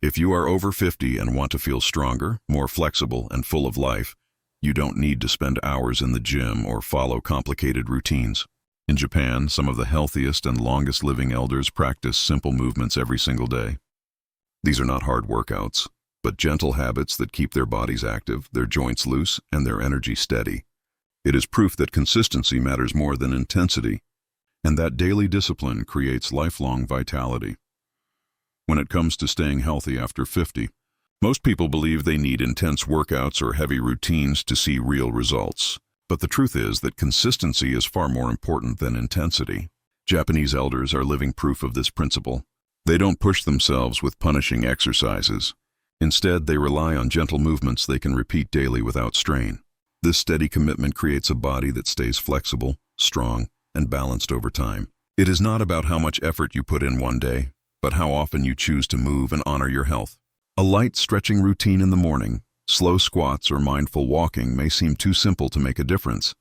If you are over 50 and want to feel stronger, more flexible, and full of life, you don't need to spend hours in the gym or follow complicated routines. In Japan, some of the healthiest and longest living elders practice simple movements every single day. These are not hard workouts, but gentle habits that keep their bodies active, their joints loose, and their energy steady. It is proof that consistency matters more than intensity, and that daily discipline creates lifelong vitality. When it comes to staying healthy after 50, most people believe they need intense workouts or heavy routines to see real results. But the truth is that consistency is far more important than intensity. Japanese elders are living proof of this principle. They don't push themselves with punishing exercises. Instead, they rely on gentle movements they can repeat daily without strain. This steady commitment creates a body that stays flexible, strong, and balanced over time. It is not about how much effort you put in one day, but how often you choose to move and honor your health. A light stretching routine in the morning, slow squats or mindful walking may seem too simple to make a difference.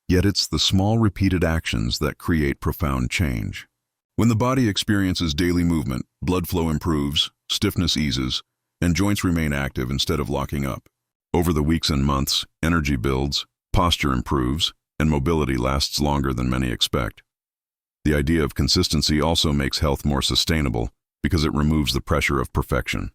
Yet it's the small repeated actions that create profound change. When the body experiences daily movement, blood flow improves, stiffness eases, and joints remain active instead of locking up. Over the weeks and months, energy builds, posture improves, and mobility lasts longer than many expect. The idea of consistency also makes health more sustainable because it removes the pressure of perfection.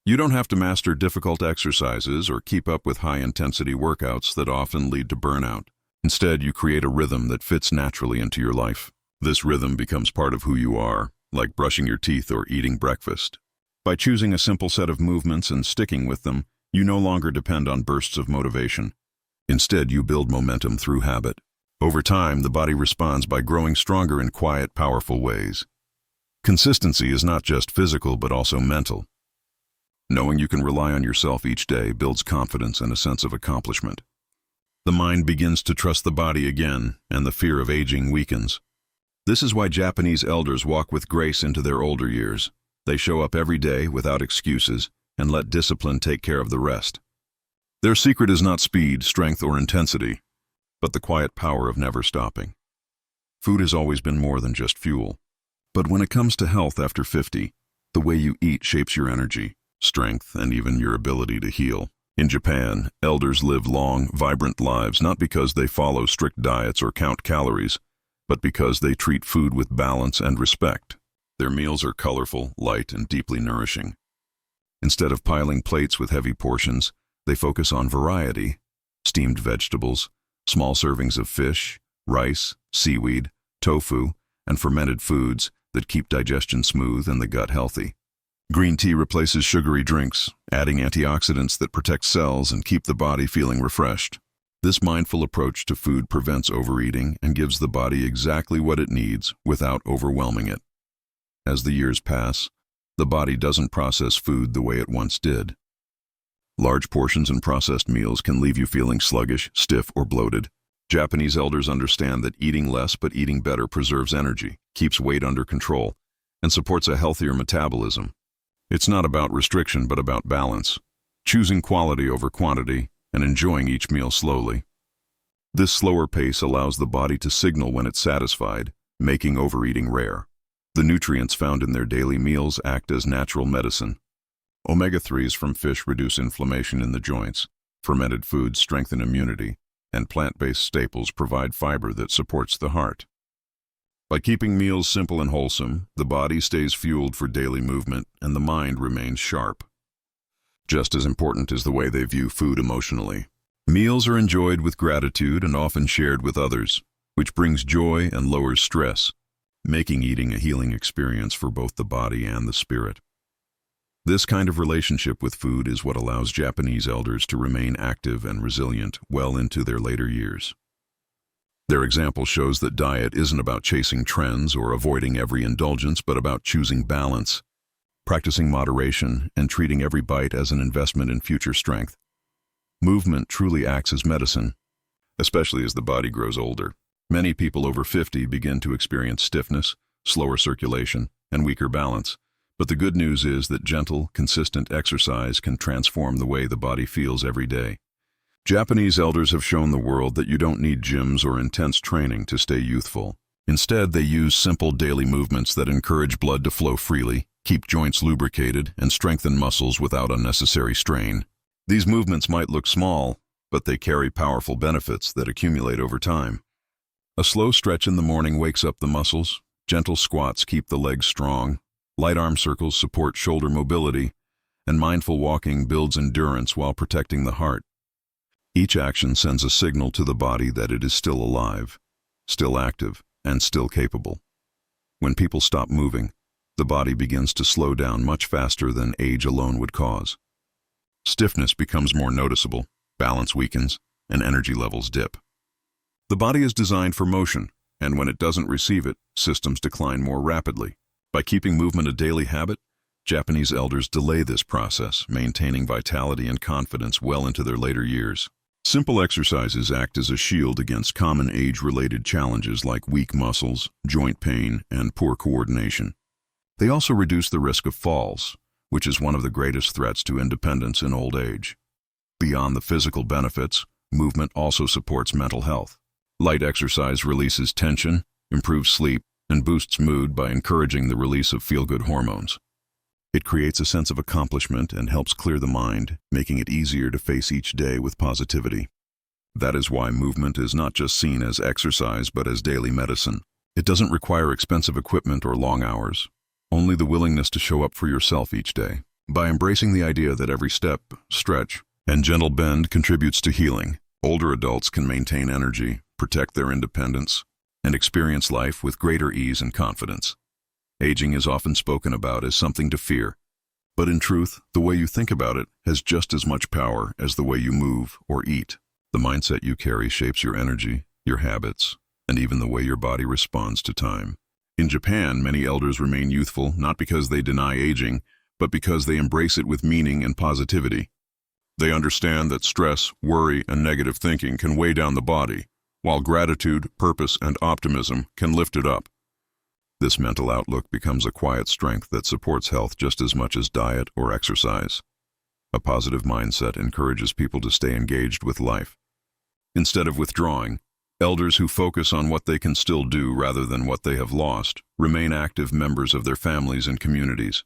You don't have to master difficult exercises or keep up with high-intensity workouts that often lead to burnout. Instead, you create a rhythm that fits naturally into your life. This rhythm becomes part of who you are, like brushing your teeth or eating breakfast. By choosing a simple set of movements and sticking with them, you no longer depend on bursts of motivation. Instead, you build momentum through habit. Over time, the body responds by growing stronger in quiet, powerful ways. Consistency is not just physical but also mental. Knowing you can rely on yourself each day builds confidence and a sense of accomplishment. The mind begins to trust the body again, and the fear of aging weakens. This is why Japanese elders walk with grace into their older years. They show up every day without excuses and let discipline take care of the rest. Their secret is not speed, strength, or intensity, but the quiet power of never stopping. Food has always been more than just fuel. But when it comes to health after 50, the way you eat shapes your energy, strength, and even your ability to heal. In Japan, elders live long, vibrant lives not because they follow strict diets or count calories, but because they treat food with balance and respect. Their meals are colorful, light, and deeply nourishing. Instead of piling plates with heavy portions, they focus on variety: steamed vegetables, small servings of fish, rice, seaweed, tofu, and fermented foods that keep digestion smooth and the gut healthy. Green tea replaces sugary drinks, adding antioxidants that protect cells and keep the body feeling refreshed. This mindful approach to food prevents overeating and gives the body exactly what it needs without overwhelming it. As the years pass, the body doesn't process food the way it once did. Large portions and processed meals can leave you feeling sluggish, stiff, or bloated. Japanese elders understand that eating less but eating better preserves energy, keeps weight under control, and supports a healthier metabolism. It's not about restriction but about balance, choosing quality over quantity and enjoying each meal slowly. This slower pace allows the body to signal when it's satisfied, making overeating rare. The nutrients found in their daily meals act as natural medicine. Omega-3s from fish reduce inflammation in the joints, fermented foods strengthen immunity, and plant-based staples provide fiber that supports the heart. By keeping meals simple and wholesome, the body stays fueled for daily movement and the mind remains sharp. Just as important is the way they view food emotionally. Meals are enjoyed with gratitude and often shared with others, which brings joy and lowers stress, making eating a healing experience for both the body and the spirit. This kind of relationship with food is what allows Japanese elders to remain active and resilient well into their later years. Their example shows that diet isn't about chasing trends or avoiding every indulgence, but about choosing balance, practicing moderation, and treating every bite as an investment in future strength. Movement truly acts as medicine, especially as the body grows older. Many people over 50 begin to experience stiffness, slower circulation, and weaker balance. But the good news is that gentle, consistent exercise can transform the way the body feels every day. Japanese elders have shown the world that you don't need gyms or intense training to stay youthful. Instead, they use simple daily movements that encourage blood to flow freely, keep joints lubricated, and strengthen muscles without unnecessary strain. These movements might look small, but they carry powerful benefits that accumulate over time. A slow stretch in the morning wakes up the muscles, gentle squats keep the legs strong, light arm circles support shoulder mobility, and mindful walking builds endurance while protecting the heart. Each action sends a signal to the body that it is still alive, still active, and still capable. When people stop moving, the body begins to slow down much faster than age alone would cause. Stiffness becomes more noticeable, balance weakens, and energy levels dip. The body is designed for motion, and when it doesn't receive it, systems decline more rapidly. By keeping movement a daily habit, Japanese elders delay this process, maintaining vitality and confidence well into their later years. Simple exercises act as a shield against common age-related challenges like weak muscles, joint pain, and poor coordination. They also reduce the risk of falls, which is one of the greatest threats to independence in old age. Beyond the physical benefits, movement also supports mental health. Light exercise releases tension, improves sleep, and boosts mood by encouraging the release of feel-good hormones. It creates a sense of accomplishment and helps clear the mind, making it easier to face each day with positivity. That is why movement is not just seen as exercise but as daily medicine. It doesn't require expensive equipment or long hours, only the willingness to show up for yourself each day. By embracing the idea that every step, stretch, and gentle bend contributes to healing, older adults can maintain energy, protect their independence, and experience life with greater ease and confidence. Aging is often spoken about as something to fear, but in truth, the way you think about it has just as much power as the way you move or eat. The mindset you carry shapes your energy, your habits, and even the way your body responds to time. In Japan, many elders remain youthful not because they deny aging, but because they embrace it with meaning and positivity. They understand that stress, worry, and negative thinking can weigh down the body, while gratitude, purpose, and optimism can lift it up. This mental outlook becomes a quiet strength that supports health just as much as diet or exercise. A positive mindset encourages people to stay engaged with life. Instead of withdrawing, elders who focus on what they can still do rather than what they have lost remain active members of their families and communities.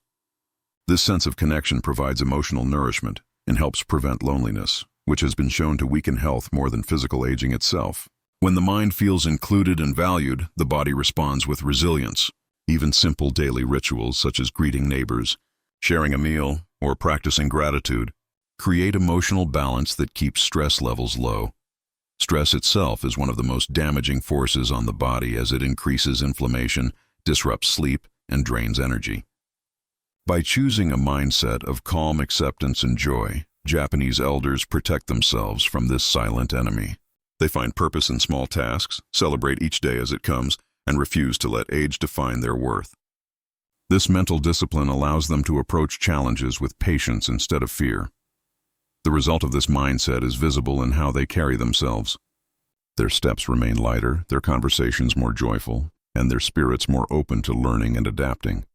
This sense of connection provides emotional nourishment and helps prevent loneliness, which has been shown to weaken health more than physical aging itself. When the mind feels included and valued, the body responds with resilience. Even simple daily rituals such as greeting neighbors, sharing a meal, or practicing gratitude create emotional balance that keeps stress levels low. Stress itself is one of the most damaging forces on the body as it increases inflammation, disrupts sleep, and drains energy. By choosing a mindset of calm acceptance and joy, Japanese elders protect themselves from this silent enemy. They find purpose in small tasks, celebrate each day as it comes, and refuse to let age define their worth. This mental discipline allows them to approach challenges with patience instead of fear. The result of this mindset is visible in how they carry themselves. Their steps remain lighter, their conversations more joyful, and their spirits more open to learning and adapting.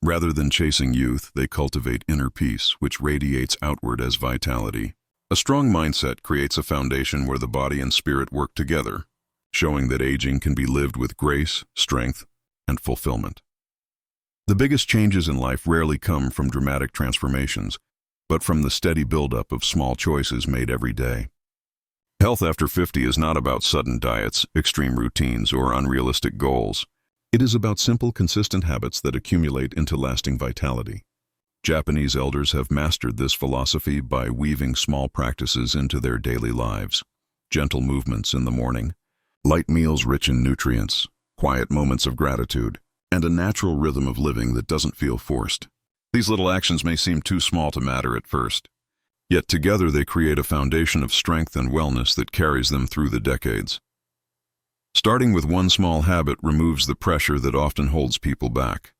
Rather than chasing youth, they cultivate inner peace, which radiates outward as vitality. A strong mindset creates a foundation where the body and spirit work together, showing that aging can be lived with grace, strength, and fulfillment. The biggest changes in life rarely come from dramatic transformations, but from the steady buildup of small choices made every day. Health after 50 is not about sudden diets, extreme routines, or unrealistic goals. It is about simple, consistent habits that accumulate into lasting vitality. Japanese elders have mastered this philosophy by weaving small practices into their daily lives. Gentle movements in the morning, light meals rich in nutrients, quiet moments of gratitude, and a natural rhythm of living that doesn't feel forced. These little actions may seem too small to matter at first, yet together they create a foundation of strength and wellness that carries them through the decades. Starting with one small habit removes the pressure that often holds people back.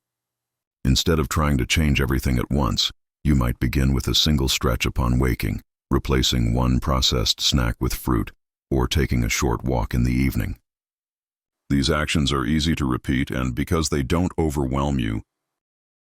Instead of trying to change everything at once, you might begin with a single stretch upon waking, replacing one processed snack with fruit, or taking a short walk in the evening. These actions are easy to repeat, and because they don't overwhelm you,